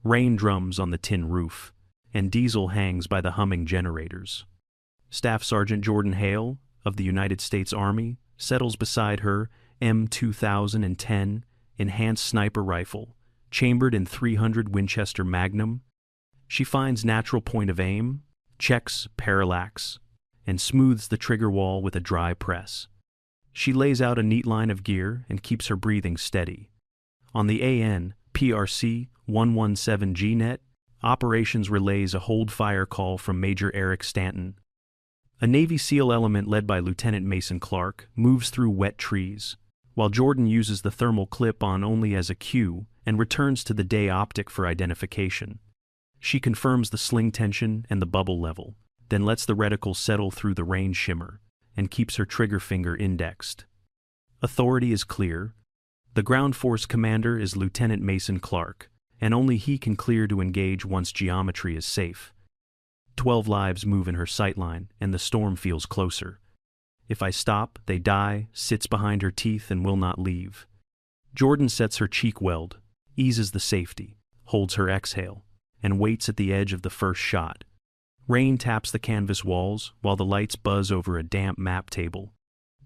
Rain drums on the tin roof, and diesel hangs by the humming generators. Staff Sergeant Jordan Hale, of the United States Army, settles beside her M2010 enhanced sniper rifle, chambered in .300 Winchester Magnum. She finds natural point of aim, checks parallax, and smooths the trigger wall with a dry press. She lays out a neat line of gear and keeps her breathing steady. On the AN PRC 117G net, operations relays a hold fire call from Major Eric Stanton. A Navy SEAL element led by Lieutenant Mason Clark moves through wet trees, while Jordan uses the thermal clip-on only as a cue and returns to the day optic for identification. She confirms the sling tension and the bubble level, then lets the reticle settle through the range shimmer and keeps her trigger finger indexed. Authority is clear. The ground force commander is Lieutenant Mason Clark, and only he can clear to engage once geometry is safe. 12 lives move in her sightline, and the storm feels closer. If I stop, they die, sits behind her teeth and will not leave. Jordan sets her cheek weld, eases the safety, holds her exhale, and waits at the edge of the first shot. Rain taps the canvas walls while the lights buzz over a damp map table.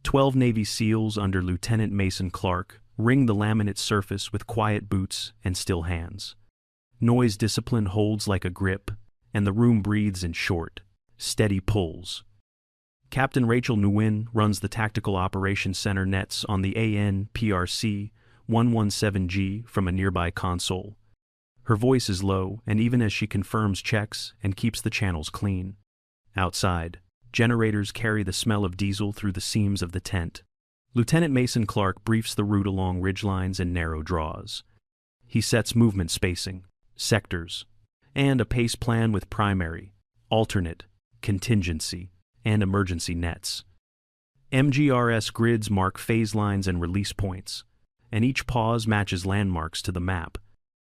12 Navy SEALs under Lieutenant Mason Clark ring the laminate surface with quiet boots and still hands. Noise discipline holds like a grip, and the room breathes in short, steady pulls. Captain Rachel Nguyen runs the Tactical Operations Center nets on the AN PRC 117G from a nearby console. Her voice is low, and even as she confirms checks and keeps the channels clean. Outside, generators carry the smell of diesel through the seams of the tent. Lieutenant Mason Clark briefs the route along ridgelines and narrow draws. He sets movement spacing, sectors, and a pace plan with primary, alternate, contingency, and emergency nets. MGRS grids mark phase lines and release points, and each pause matches landmarks to the map.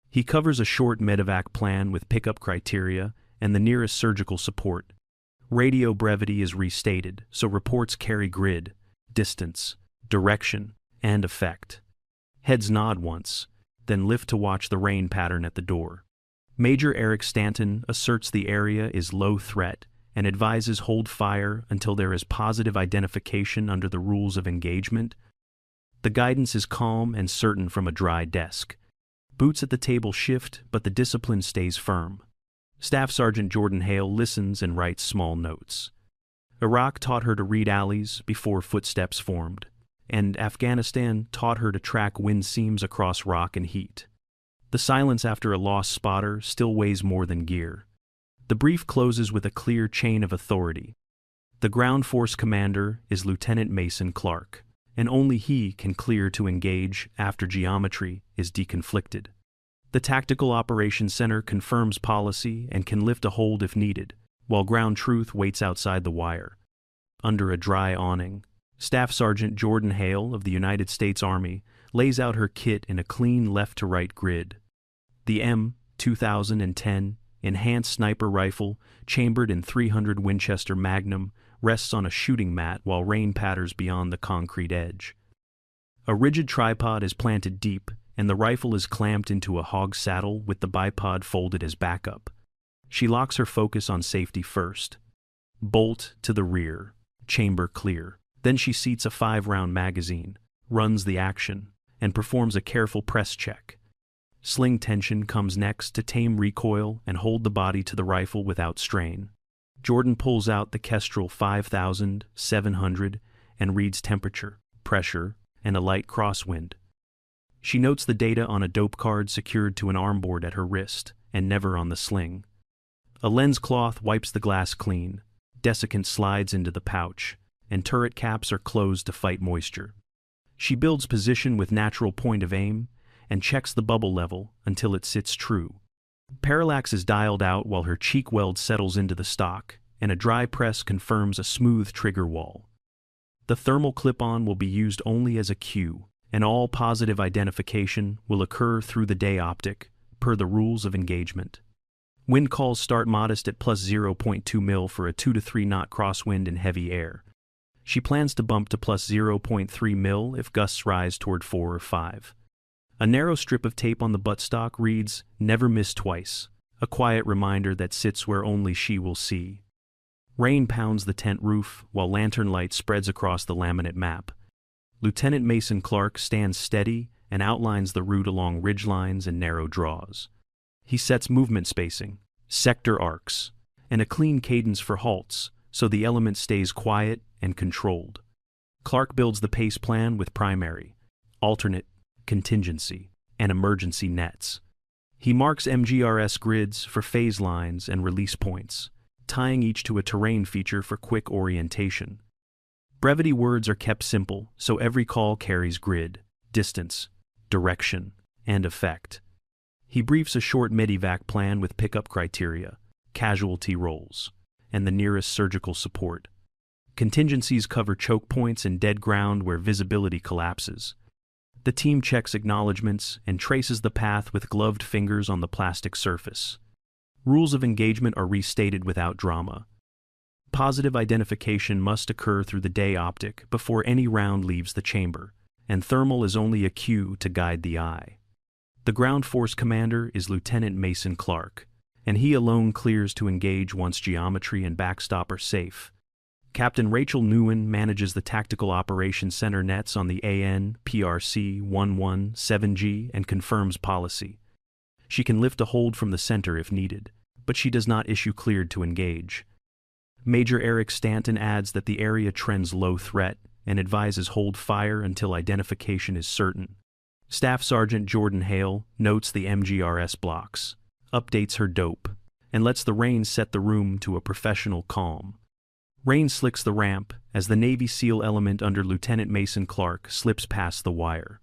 He covers a short medevac plan with pickup criteria and the nearest surgical support. Radio brevity is restated, so reports carry grid, distance, direction, and effect. Heads nod once, then lift to watch the rain pattern at the door. Major Eric Stanton asserts the area is low threat and advises hold fire until there is positive identification under the rules of engagement. The guidance is calm and certain from a dry desk. Boots at the table shift, but the discipline stays firm. Staff Sergeant Jordan Hale listens and writes small notes. Iraq taught her to read alleys before footsteps formed, and Afghanistan taught her to track wind seams across rock and heat. The silence after a lost spotter still weighs more than gear. The brief closes with a clear chain of authority. The ground force commander is Lieutenant Mason Clark, and only he can clear to engage after geometry is deconflicted. The Tactical Operations Center confirms policy and can lift a hold if needed, while ground truth waits outside the wire. Under a dry awning, Staff Sergeant Jordan Hale of the United States Army lays out her kit in a clean left-to-right grid. The M2010 enhanced sniper rifle, chambered in .300 Winchester Magnum, rests on a shooting mat while rain patters beyond the concrete edge. A rigid tripod is planted deep, and the rifle is clamped into a hog saddle with the bipod folded as backup. She locks her focus on safety first. Bolt to the rear, chamber clear. Then she seats a 5-round magazine, runs the action, and performs a careful press check. Sling tension comes next to tame recoil and hold the body to the rifle without strain. Jordan pulls out the Kestrel 5700 and reads temperature, pressure, and a light crosswind. She notes the data on a dope card secured to an armboard at her wrist, and never on the sling. A lens cloth wipes the glass clean, desiccant slides into the pouch, and turret caps are closed to fight moisture. She builds position with natural point of aim, and checks the bubble level until it sits true. Parallax is dialed out while her cheek weld settles into the stock, and a dry press confirms a smooth trigger wall. The thermal clip-on will be used only as a cue, and all positive identification will occur through the day optic, per the rules of engagement. Wind calls start modest at plus 0.2 mil for a 2 to 3 knot crosswind in heavy air. She plans to bump to plus 0.3 mil if gusts rise toward 4 or 5. A narrow strip of tape on the buttstock reads, "Never miss twice," a quiet reminder that sits where only she will see. Rain pounds the tent roof, while lantern light spreads across the laminate map. Lieutenant Mason Clark stands steady and outlines the route along ridgelines and narrow draws. He sets movement spacing, sector arcs, and a clean cadence for halts, so the element stays quiet and controlled. Clark builds the pace plan with primary, alternate, contingency, and emergency nets. He marks MGRS grids for phase lines and release points, tying each to a terrain feature for quick orientation. Brevity words are kept simple, so every call carries grid, distance, direction, and effect. He briefs a short medevac plan with pickup criteria, casualty roles, and the nearest surgical support. Contingencies cover choke points and dead ground where visibility collapses. The team checks acknowledgements and traces the path with gloved fingers on the plastic surface. Rules of engagement are restated without drama. Positive identification must occur through the day optic before any round leaves the chamber, and thermal is only a cue to guide the eye. The ground force commander is Lieutenant Mason Clark, and he alone clears to engage once geometry and backstop are safe. Captain Rachel Nguyen manages the Tactical Operations Center nets on the AN/PRC 117G and confirms policy. She can lift a hold from the center if needed, but she does not issue cleared to engage. Major Eric Stanton adds that the area trends low threat and advises hold fire until identification is certain. Staff Sergeant Jordan Hale notes the MGRS blocks, updates her dope, and lets the rain set the room to a professional calm. Rain slicks the ramp as the Navy SEAL element under Lieutenant Mason Clark slips past the wire.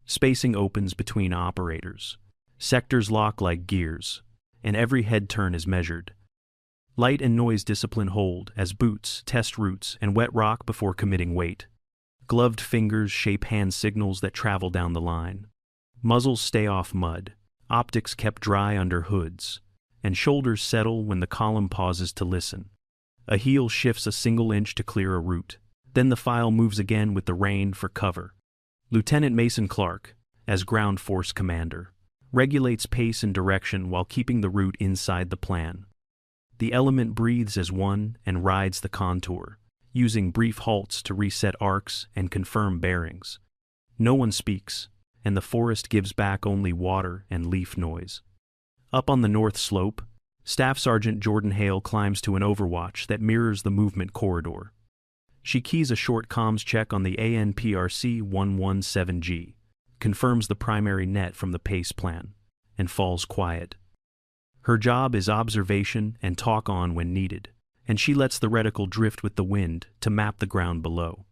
Spacing opens between operators. Sectors lock like gears, and every head turn is measured. Light and noise discipline hold as boots test routes and wet rock before committing weight. Gloved fingers shape hand signals that travel down the line. Muzzles stay off mud, optics kept dry under hoods, and shoulders settle when the column pauses to listen. A heel shifts a single inch to clear a route. Then the file moves again with the rain for cover. Lieutenant Mason Clark, as ground force commander, regulates pace and direction while keeping the route inside the plan. The element breathes as one and rides the contour, using brief halts to reset arcs and confirm bearings. No one speaks, and the forest gives back only water and leaf noise. Up on the north slope, Staff Sergeant Jordan Hale climbs to an overwatch that mirrors the movement corridor. She keys a short comms check on the ANPRC 117G, confirms the primary net from the pace plan, and falls quiet. Her job is observation and talk on when needed, and she lets the reticle drift with the wind to map the ground below.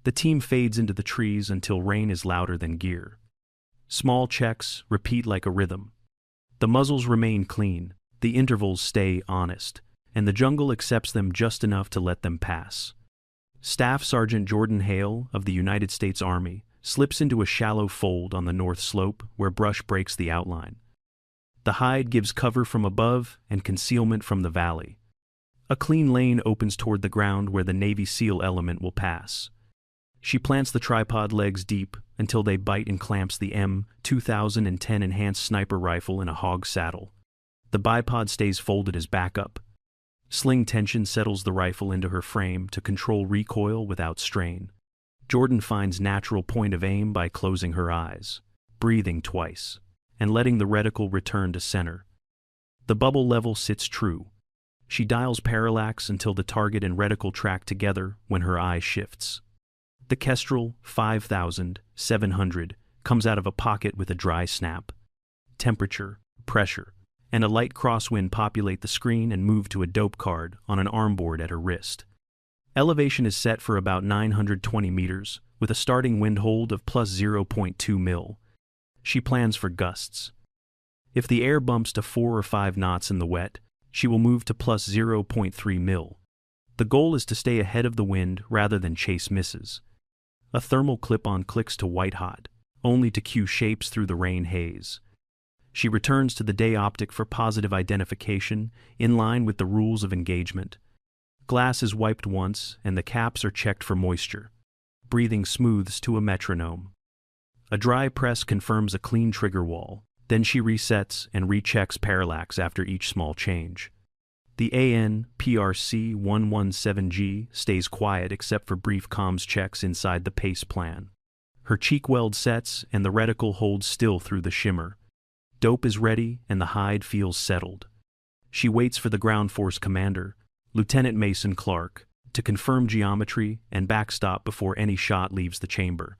The team fades into the trees until rain is louder than gear. Small checks repeat like a rhythm. The muzzles remain clean, the intervals stay honest, and the jungle accepts them just enough to let them pass. Staff Sergeant Jordan Hale of the United States Army slips into a shallow fold on the north slope where brush breaks the outline. The hide gives cover from above and concealment from the valley. A clean lane opens toward the ground where the Navy SEAL element will pass. She plants the tripod legs deep until they bite and clamps the M2010 enhanced sniper rifle in a hog saddle. The bipod stays folded as backup. Sling tension settles the rifle into her frame to control recoil without strain. Jordan finds natural point of aim by closing her eyes, breathing twice, and letting the reticle return to center. The bubble level sits true. She dials parallax until the target and reticle track together when her eye shifts. The Kestrel 5700 comes out of a pocket with a dry snap. Temperature, pressure, and a light crosswind populate the screen and move to a dope card on an armboard at her wrist. Elevation is set for about 920 meters, with a starting wind hold of plus 0.2 mil. She plans for gusts. If the air bumps to 4 or 5 knots in the wet, she will move to plus 0.3 mil. The goal is to stay ahead of the wind rather than chase misses. A thermal clip-on clicks to white hot, only to cue shapes through the rain haze. She returns to the day optic for positive identification, in line with the rules of engagement. Glass is wiped once, and the caps are checked for moisture. Breathing smooths to a metronome. A dry press confirms a clean trigger wall. Then she resets and rechecks parallax after each small change. The AN/PRC-117G stays quiet except for brief comms checks inside the pace plan. Her cheek weld sets and the reticle holds still through the shimmer. Dope is ready and the hide feels settled. She waits for the ground force commander, Lieutenant Mason Clark, to confirm geometry and backstop before any shot leaves the chamber.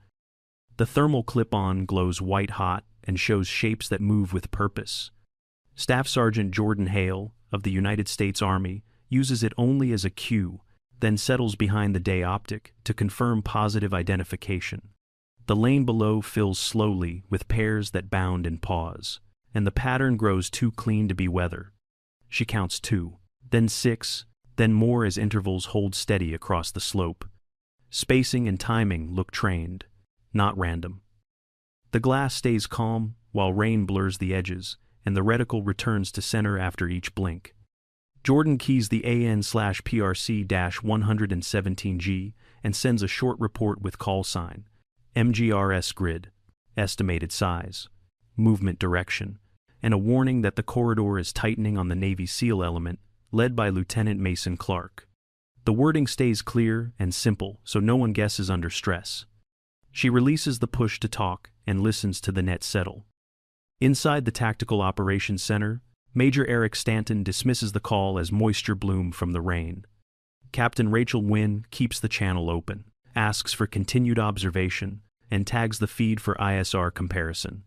The thermal clip-on glows white-hot and shows shapes that move with purpose. Staff Sergeant Jordan Hale, of the United States Army, uses it only as a cue, then settles behind the day optic to confirm positive identification. The lane below fills slowly with pairs that bound and pause, and the pattern grows too clean to be weather. She counts 2, then 6, then more as intervals hold steady across the slope. Spacing and timing look trained, not random. The glass stays calm while rain blurs the edges, and the reticle returns to center after each blink. Jordan keys the AN/PRC-117G and sends a short report with call sign, MGRS grid, estimated size, movement direction, and a warning that the corridor is tightening on the Navy SEAL element, led by Lieutenant Mason Clark. The wording stays clear and simple, so no one guesses under stress. She releases the push to talk and listens to the net settle. Inside the Tactical Operations Center, Major Eric Stanton dismisses the call as moisture bloom from the rain. Captain Rachel Wynne keeps the channel open, asks for continued observation, and tags the feed for ISR comparison.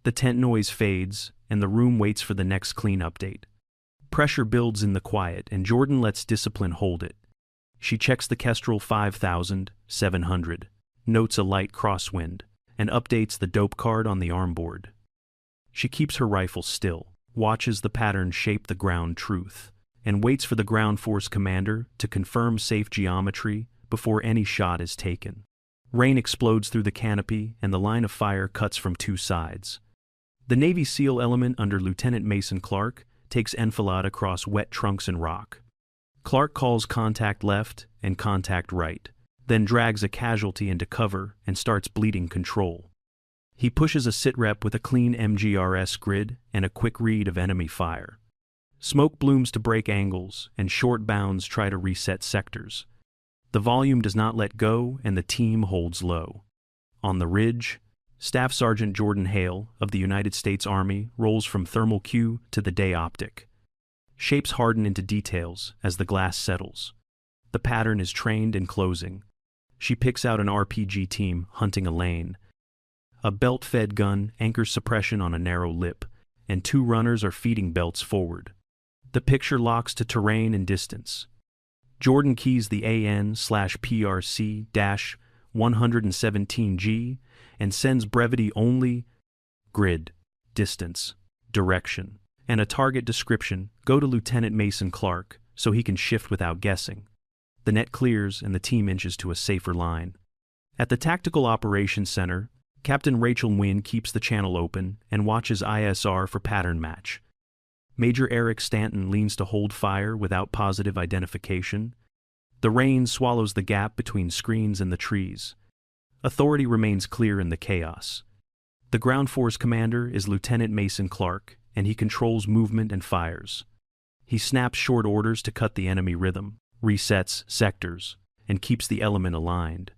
The tent noise fades, and the room waits for the next clean update. Pressure builds in the quiet, and Jordan lets discipline hold it. She checks the Kestrel 5700, notes a light crosswind, and updates the dope card on the armboard. She keeps her rifle still, watches the pattern shape the ground truth, and waits for the ground force commander to confirm safe geometry before any shot is taken. Rain explodes through the canopy, and the line of fire cuts from 2 sides. The Navy SEAL element under Lieutenant Mason Clark takes enfilade across wet trunks and rock. Clark calls contact left and contact right, then drags a casualty into cover and starts bleeding control. He pushes a sitrep with a clean MGRS grid and a quick read of enemy fire. Smoke blooms to break angles, and short bounds try to reset sectors. The volume does not let go, and the team holds low. On the ridge, Staff Sergeant Jordan Hale, of the United States Army, rolls from thermal cue to the day optic. Shapes harden into details as the glass settles. The pattern is trained and closing. She picks out an RPG team hunting a lane. A belt-fed gun anchors suppression on a narrow lip, and 2 runners are feeding belts forward. The picture locks to terrain and distance. Jordan keys the AN/PRC-117G and sends brevity only, grid, distance, direction, and a target description go to Lieutenant Mason Clark so he can shift without guessing. The net clears and the team inches to a safer line. At the Tactical Operations Center, Captain Rachel Wynne keeps the channel open and watches ISR for pattern match. Major Eric Stanton leans to hold fire without positive identification. The rain swallows the gap between screens and the trees. Authority remains clear in the chaos. The ground force commander is Lieutenant Mason Clark, and he controls movement and fires. He snaps short orders to cut the enemy rhythm, resets sectors, and keeps the element aligned.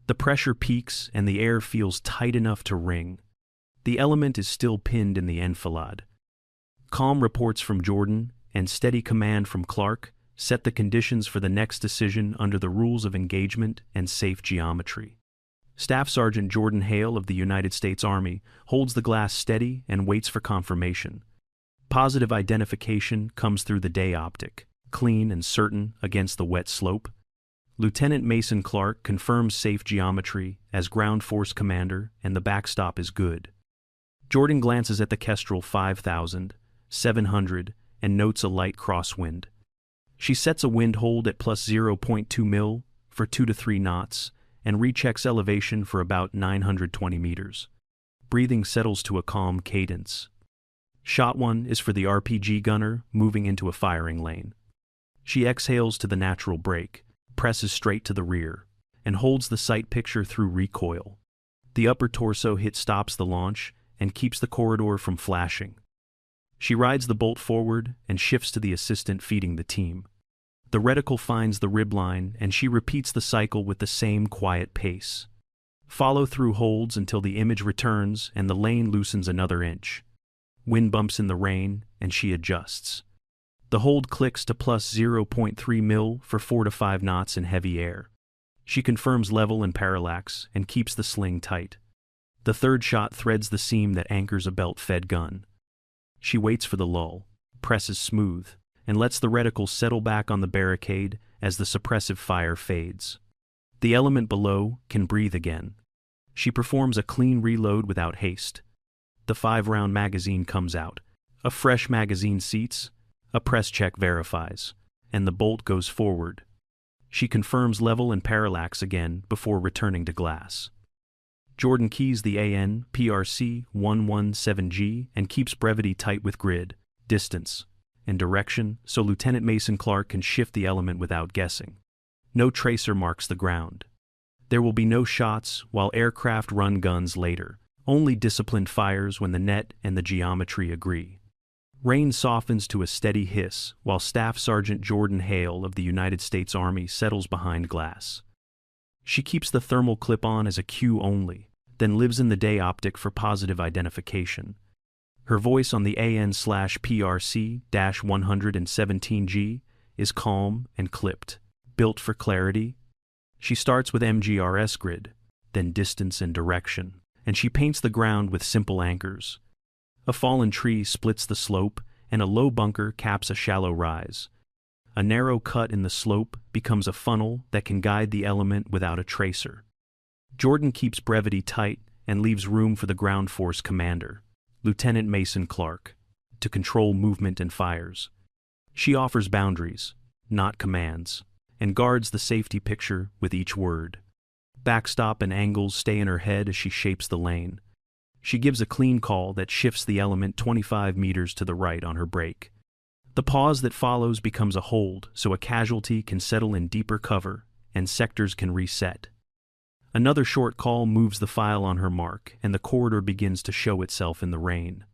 The pressure peaks and the air feels tight enough to ring. The element is still pinned in the enfilade. Calm reports from Jordan and steady command from Clark set the conditions for the next decision under the rules of engagement and safe geometry. Staff Sergeant Jordan Hale of the United States Army holds the glass steady and waits for confirmation. Positive identification comes through the day optic, clean and certain against the wet slope. Lieutenant Mason Clark confirms safe geometry as ground force commander, and the backstop is good. Jordan glances at the Kestrel 5700 and notes a light crosswind. She sets a wind hold at plus 0.2 mil for 2 to 3 knots and rechecks elevation for about 920 meters. Breathing settles to a calm cadence. Shot 1 is for the RPG gunner moving into a firing lane. She exhales to the natural brake, presses straight to the rear, and holds the sight picture through recoil. The upper torso hit stops the launch and keeps the corridor from flashing. She rides the bolt forward and shifts to the assistant feeding the team. The reticle finds the rib line and she repeats the cycle with the same quiet pace. Follow-through holds until the image returns and the lane loosens another inch. Wind bumps in the rain and she adjusts. The hold clicks to plus 0.3 mil for 4 to 5 knots in heavy air. She confirms level and parallax and keeps the sling tight. The third shot threads the seam that anchors a belt-fed gun. She waits for the lull, presses smooth, and lets the reticle settle back on the barricade as the suppressive fire fades. The element below can breathe again. She performs a clean reload without haste. The 5-round magazine comes out. A fresh magazine seats, a press check verifies, and the bolt goes forward. She confirms level and parallax again before returning to glass. Jordan keys the AN/PRC 117G and keeps brevity tight with grid, distance, and direction so Lieutenant Mason Clark can shift the element without guessing. No tracer marks the ground. There will be no shots while aircraft run guns later, only disciplined fires when the net and the geometry agree. Rain softens to a steady hiss while Staff Sergeant Jordan Hale of the United States Army settles behind glass. She keeps the thermal clip on as a cue only, then lives in the day optic for positive identification. Her voice on the AN/PRC-117G is calm and clipped, built for clarity. She starts with MGRS grid, then distance and direction, and she paints the ground with simple anchors. A fallen tree splits the slope, and a low bunker caps a shallow rise. A narrow cut in the slope becomes a funnel that can guide the element without a tracer. Jordan keeps brevity tight and leaves room for the ground force commander, Lieutenant Mason Clark, to control movement and fires. She offers boundaries, not commands, and guards the safety picture with each word. Backstop and angles stay in her head as she shapes the lane. She gives a clean call that shifts the element 25 meters to the right on her brake. The pause that follows becomes a hold so a casualty can settle in deeper cover and sectors can reset. Another short call moves the file on her mark and the corridor begins to show itself in the rain.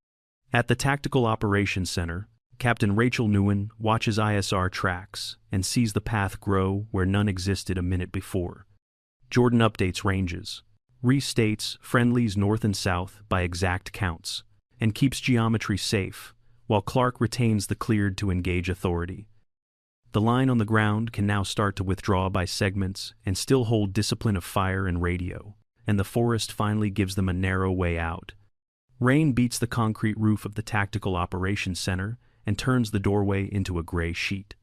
At the Tactical Operations Center, Captain Rachel Nguyen watches ISR tracks and sees the path grow where none existed a minute before. Jordan updates ranges, restates friendlies north and south by exact counts, and keeps geometry safe, while Clark retains the cleared to engage authority. The line on the ground can now start to withdraw by segments and still hold discipline of fire and radio, and the forest finally gives them a narrow way out. Rain beats the concrete roof of the Tactical Operations Center and turns the doorway into a gray sheet.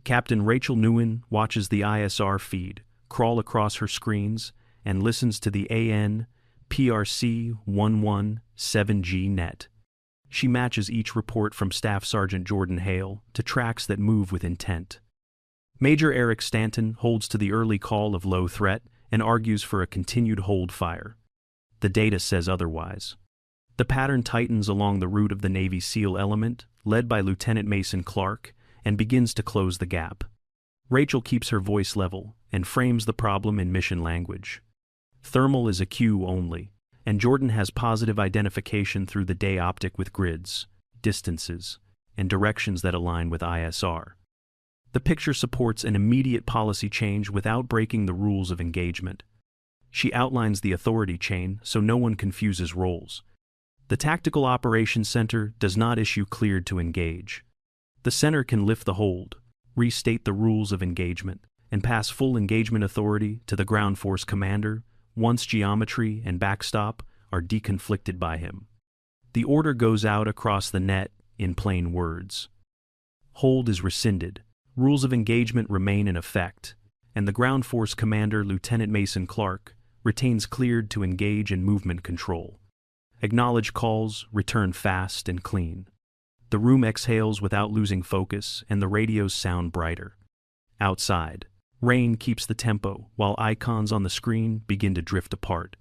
Captain Rachel Nguyen watches the ISR feed crawl across her screens and listens to the AN/PRC-117G net. She matches each report from Staff Sergeant Jordan Hale to tracks that move with intent. Major Eric Stanton holds to the early call of low threat and argues for a continued hold fire. The data says otherwise. The pattern tightens along the route of the Navy SEAL element, led by Lieutenant Mason Clark, and begins to close the gap. Rachel keeps her voice level and frames the problem in mission language. Thermal is a cue only, and Jordan has positive identification through the day optic with grids, distances, and directions that align with ISR. The picture supports an immediate policy change without breaking the rules of engagement. She outlines the authority chain so no one confuses roles. The Tactical Operations Center does not issue cleared to engage. The center can lift the hold, restate the rules of engagement, and pass full engagement authority to the ground force commander once geometry and backstop are deconflicted by him. The order goes out across the net in plain words. Hold is rescinded, rules of engagement remain in effect, and the ground force commander, Lieutenant Mason Clark, retains cleared to engage in movement control. Acknowledge calls return fast and clean. The room exhales without losing focus and the radios sound brighter. Outside, rain keeps the tempo while icons on the screen begin to drift apart.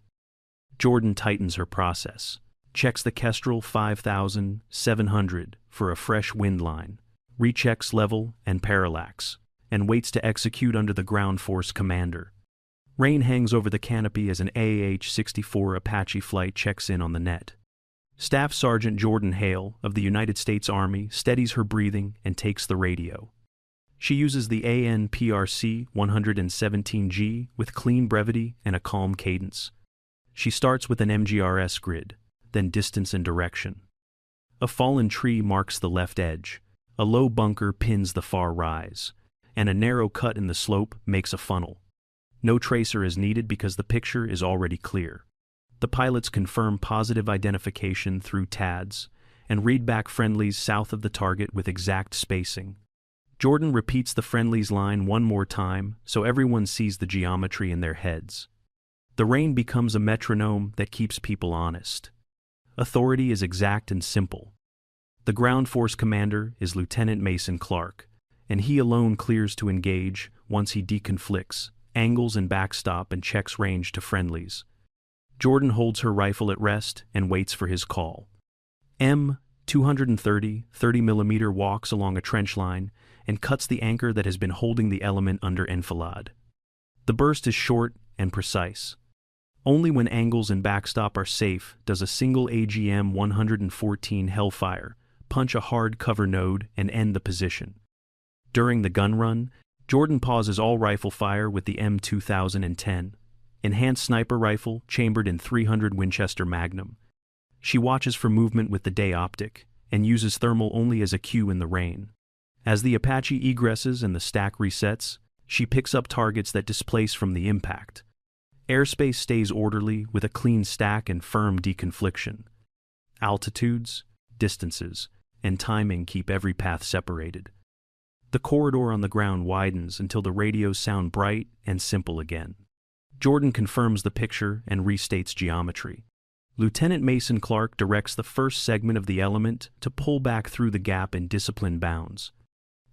Jordan tightens her process, checks the Kestrel 5700 for a fresh wind line, rechecks level and parallax, and waits to execute under the ground force commander. Rain hangs over the canopy as an AH-64 Apache flight checks in on the net. Staff Sergeant Jordan Hale of the United States Army steadies her breathing and takes the radio. She uses the ANPRC 117G with clean brevity and a calm cadence. She starts with an MGRS grid, then distance and direction. A fallen tree marks the left edge, a low bunker pins the far rise, and a narrow cut in the slope makes a funnel. No tracer is needed because the picture is already clear. The pilots confirm positive identification through TADS and read back friendlies south of the target with exact spacing. Jordan repeats the friendlies line one more time so everyone sees the geometry in their heads. The rain becomes a metronome that keeps people honest. Authority is exact and simple. The ground force commander is Lieutenant Mason Clark, and he alone clears to engage once he deconflicts, angles and backstop and checks range to friendlies. Jordan holds her rifle at rest and waits for his call. M230 30mm walks along a trench line and cuts the anchor that has been holding the element under enfilade. The burst is short and precise. Only when angles and backstop are safe does a single AGM 114 Hellfire punch a hard cover node and end the position. During the gun run, Jordan pauses all rifle fire with the M2010, enhanced sniper rifle chambered in .300 Winchester Magnum. She watches for movement with the day optic and uses thermal only as a cue in the rain. As the Apache egresses and the stack resets, she picks up targets that displace from the impact. Airspace stays orderly with a clean stack and firm deconfliction. Altitudes, distances, and timing keep every path separated. The corridor on the ground widens until the radios sound bright and simple again. Jordan confirms the picture and restates geometry. Lieutenant Mason Clark directs the first segment of the element to pull back through the gap in disciplined bounds.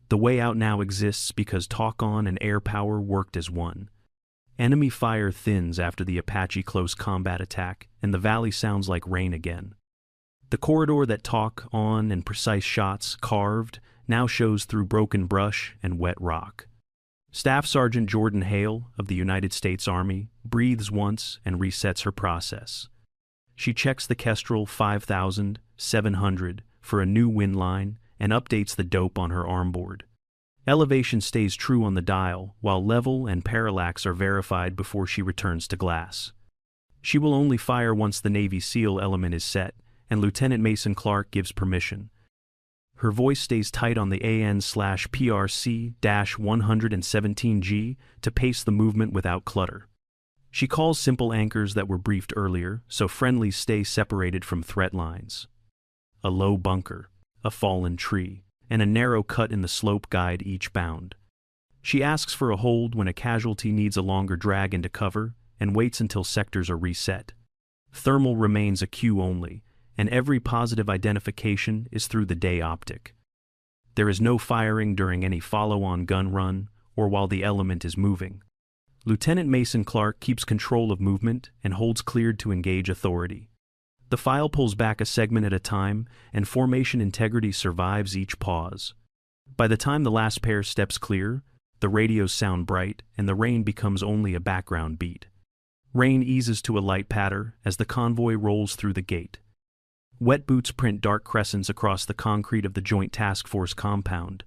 The way out now exists because talk-on and air power worked as one. Enemy fire thins after the Apache close combat attack, and the valley sounds like rain again. The corridor that talk-on and precise shots carved now shows through broken brush and wet rock. Staff Sergeant Jordan Hale of the United States Army breathes once and resets her process. She checks the Kestrel 5700 for a new wind line and updates the dope on her armboard. Elevation stays true on the dial, while level and parallax are verified before she returns to glass. She will only fire once the Navy SEAL element is set, and Lieutenant Mason Clark gives permission. Her voice stays tight on the AN/PRC-117G to pace the movement without clutter. She calls simple anchors that were briefed earlier, so friendlies stay separated from threat lines. A low bunker, a fallen tree, and a narrow cut in the slope guide each bound. She asks for a hold when a casualty needs a longer drag into cover and waits until sectors are reset. Thermal remains a cue only, and every positive identification is through the day optic. There is no firing during any follow-on gun run or while the element is moving. Lieutenant Mason Clark keeps control of movement and holds cleared to engage authority. The file pulls back a segment at a time, and formation integrity survives each pause. By the time the last pair steps clear, the radios sound bright and the rain becomes only a background beat. Rain eases to a light patter as the convoy rolls through the gate. Wet boots print dark crescents across the concrete of the Joint Task Force compound.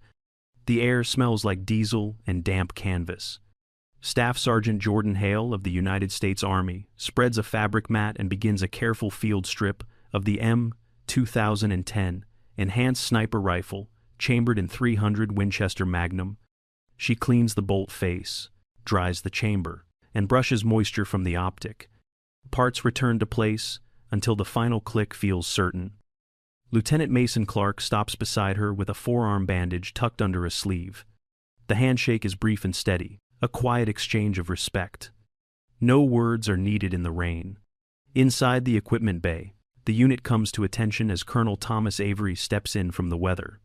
The air smells like diesel and damp canvas. Staff Sergeant Jordan Hale of the United States Army spreads a fabric mat and begins a careful field strip of the M2010 enhanced sniper rifle chambered in .300 Winchester Magnum. She cleans the bolt face, dries the chamber, and brushes moisture from the optic. Parts return to place until the final click feels certain. Lieutenant Mason Clark stops beside her with a forearm bandage tucked under a sleeve. The handshake is brief and steady, a quiet exchange of respect. No words are needed in the rain. Inside the equipment bay, the unit comes to attention as Colonel Thomas Avery steps in from the weather.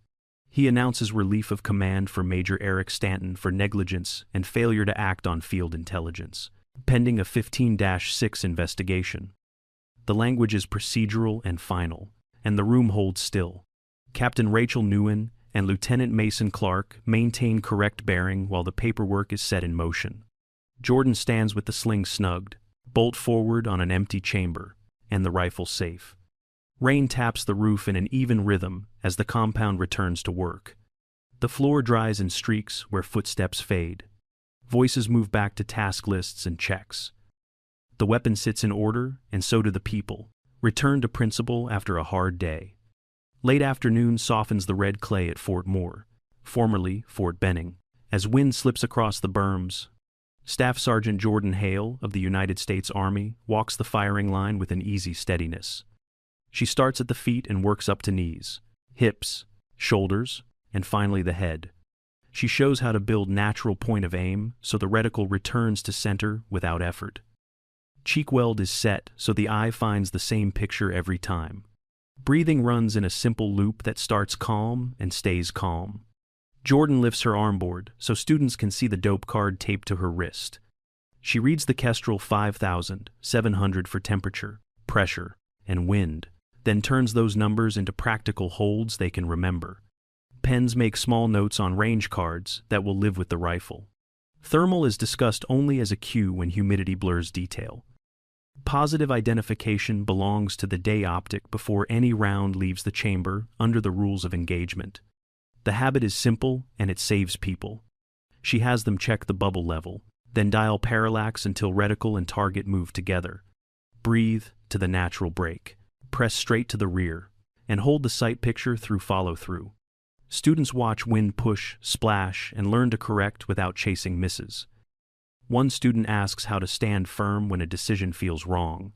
He announces relief of command for Major Eric Stanton for negligence and failure to act on field intelligence, pending a 15-6 investigation. The language is procedural and final, and the room holds still. Captain Rachel Newen and Lieutenant Mason Clark maintain correct bearing while the paperwork is set in motion. Jordan stands with the sling snugged, bolt forward on an empty chamber, and the rifle safe. Rain taps the roof in an even rhythm as the compound returns to work. The floor dries in streaks where footsteps fade. Voices move back to task lists and checks. The weapon sits in order, and so do the people, return to principle after a hard day. Late afternoon softens the red clay at Fort Moore, formerly Fort Benning, as wind slips across the berms. Staff Sergeant Jordan Hale of the United States Army walks the firing line with an easy steadiness. She starts at the feet and works up to knees, hips, shoulders, and finally the head. She shows how to build natural point of aim so the reticle returns to center without effort. Cheek weld is set so the eye finds the same picture every time. Breathing runs in a simple loop that starts calm and stays calm. Jordan lifts her armboard so students can see the dope card taped to her wrist. She reads the Kestrel 5,700 for temperature, pressure, and wind, then turns those numbers into practical holds they can remember. Pens make small notes on range cards that will live with the rifle. Thermal is discussed only as a cue when humidity blurs detail. Positive identification belongs to the day optic before any round leaves the chamber under the rules of engagement. The habit is simple and it saves people. She has them check the bubble level, then dial parallax until reticle and target move together. Breathe to the natural break. Press straight to the rear, and hold the sight picture through follow-through. Students watch wind push, splash, and learn to correct without chasing misses. One student asks how to stand firm when a decision feels wrong.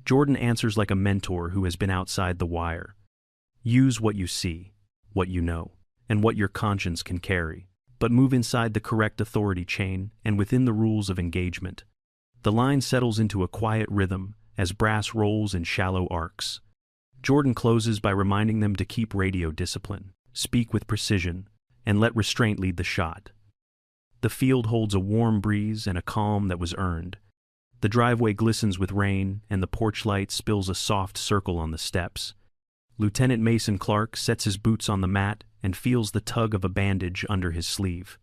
Jordan answers like a mentor who has been outside the wire. Use what you see, what you know, and what your conscience can carry, but move inside the correct authority chain and within the rules of engagement. The line settles into a quiet rhythm as brass rolls in shallow arcs. Jordan closes by reminding them to keep radio discipline, speak with precision, and let restraint lead the shot. The field holds a warm breeze and a calm that was earned. The driveway glistens with rain, and the porch light spills a soft circle on the steps. Lieutenant Mason Clark sets his boots on the mat and feels the tug of a bandage under his sleeve.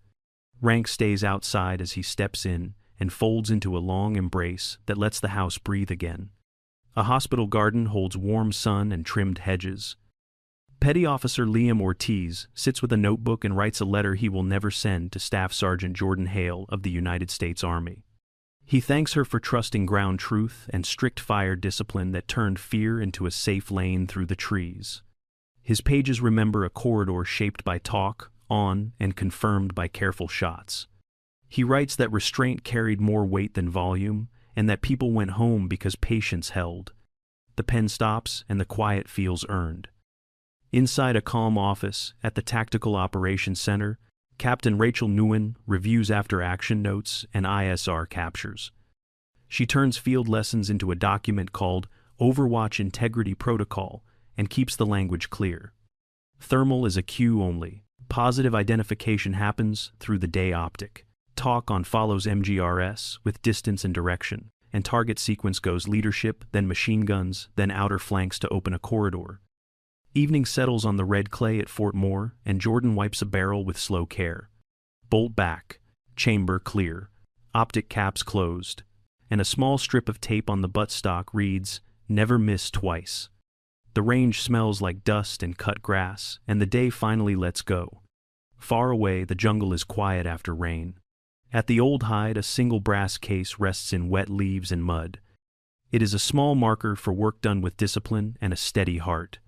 Rank stays outside as he steps in and folds into a long embrace that lets the house breathe again. A hospital garden holds warm sun and trimmed hedges. Petty Officer Liam Ortiz sits with a notebook and writes a letter he will never send to Staff Sergeant Jordan Hale of the United States Army. He thanks her for trusting ground truth and strict fire discipline that turned fear into a safe lane through the trees. His pages remember a corridor shaped by talk, on, and confirmed by careful shots. He writes that restraint carried more weight than volume, and that people went home because patience held. The pen stops and the quiet feels earned. Inside a calm office at the Tactical Operations Center, Captain Rachel Nguyen reviews after-action notes and ISR captures. She turns field lessons into a document called Overwatch Integrity Protocol and keeps the language clear. Thermal is a cue only. Positive identification happens through the day optic. Talk on follows MGRS with distance and direction, and target sequence goes leadership, then machine guns, then outer flanks to open a corridor. Evening settles on the red clay at Fort Moore, and Jordan wipes a barrel with slow care. Bolt back, chamber clear, optic caps closed, and a small strip of tape on the buttstock reads, "Never miss twice." The range smells like dust and cut grass, and the day finally lets go. Far away, the jungle is quiet after rain. At the old hide, a single brass case rests in wet leaves and mud. It is a small marker for work done with discipline and a steady heart.